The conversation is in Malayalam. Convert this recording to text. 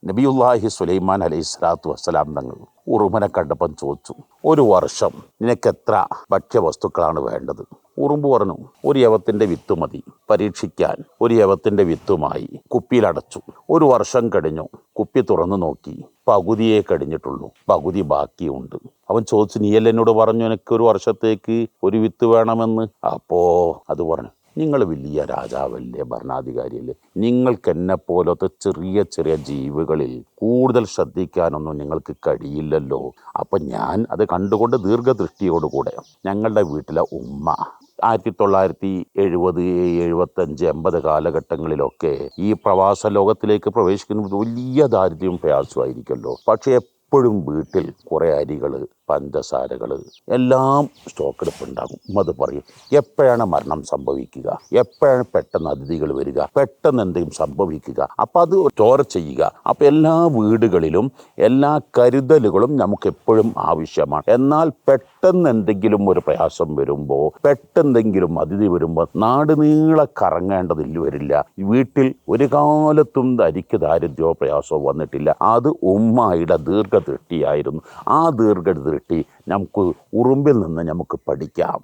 നബിയുല്ലാഹി സുലൈമാൻ അലൈഹി സ്വലാത്തു വസ്സലാം തങ്ങൾ ഉറുമ്പിനെ കണ്ടപ്പം ചോദിച്ചു, ഒരു വർഷം നിനക്കെത്ര ഭക്ഷ്യവസ്തുക്കളാണ് വേണ്ടത്? ഉറുമ്പ് പറഞ്ഞു, ഒരു യവത്തിൻ്റെ വിത്ത് മതി. പരീക്ഷിക്കാൻ ഒരു യവത്തിൻ്റെ വിത്തുമായി കുപ്പിയിലടച്ചു. ഒരു വർഷം കഴിഞ്ഞു. കുപ്പി തുറന്നു നോക്കി, പകുതിയേ കഴിഞ്ഞിട്ടുള്ളൂ, പകുതി ബാക്കിയുണ്ട്. അവൻ ചോദിച്ചു, നീയല്ല എന്നോട് പറഞ്ഞു എനിക്കൊരു വർഷത്തേക്ക് ഒരു വിത്ത് വേണമെന്ന്? അപ്പോ അത് പറഞ്ഞു, നിങ്ങൾ വലിയ രാജാവല്ലേ, ഭരണാധികാരിയല്ലേ, നിങ്ങൾക്ക് എന്നെ പോലത്തെ ചെറിയ ചെറിയ ജീവികളിൽ കൂടുതൽ ശ്രദ്ധിക്കാനൊന്നും നിങ്ങൾക്ക് കഴിയില്ലല്ലോ. അപ്പം ഞാൻ അത് കണ്ടുകൊണ്ട് ദീർഘദൃഷ്ടിയോടുകൂടെ ഞങ്ങളുടെ വീട്ടിലെ ഉമ്മ 1970, 75, 80 കാലഘട്ടങ്ങളിലൊക്കെ ഈ പ്രവാസ ലോകത്തിലേക്ക് പ്രവേശിക്കുന്നത് വലിയ ദാരിദ്ര്യവും പ്രയാസമായിരിക്കുമല്ലോ. പക്ഷേ എപ്പോഴും വീട്ടിൽ കുറേ അരികൾ, പഞ്ചസാരകൾ എല്ലാം സ്റ്റോക്ക് എടുപ്പുണ്ടാകും. അത് പറയും, എപ്പോഴാണ് മരണം സംഭവിക്കുക, എപ്പോഴാണ് പെട്ടെന്ന് അതിഥികൾ വരിക, പെട്ടെന്ന് എന്തെങ്കിലും സംഭവിക്കുക, അപ്പം അത് സ്റ്റോർ ചെയ്യുക. അപ്പം എല്ലാ വീടുകളിലും എല്ലാ കരുതലുകളും നമുക്കെപ്പോഴും ആവശ്യമാണ്. എന്നാൽ പെട്ടെന്ന് എന്തെങ്കിലും ഒരു പ്രയാസം വരുമ്പോൾ, പെട്ടെന്തെങ്കിലും അതിഥി വരുമ്പോൾ നാട് നീളെ കറങ്ങേണ്ടതില്ല വരില്ല. വീട്ടിൽ ഒരു കാലത്തും അരിക്ക് ദാരിദ്ര്യമോ പ്രയാസമോ വന്നിട്ടില്ല. അത് ഉമ്മായുടെ ദീർഘദൃഷ്ടിയായിരുന്നു. ആ ദീർഘദൃഷ്ടി നമുക്ക് ഉറുമ്പിൽ നിന്ന് നമുക്ക് പഠിക്കാം.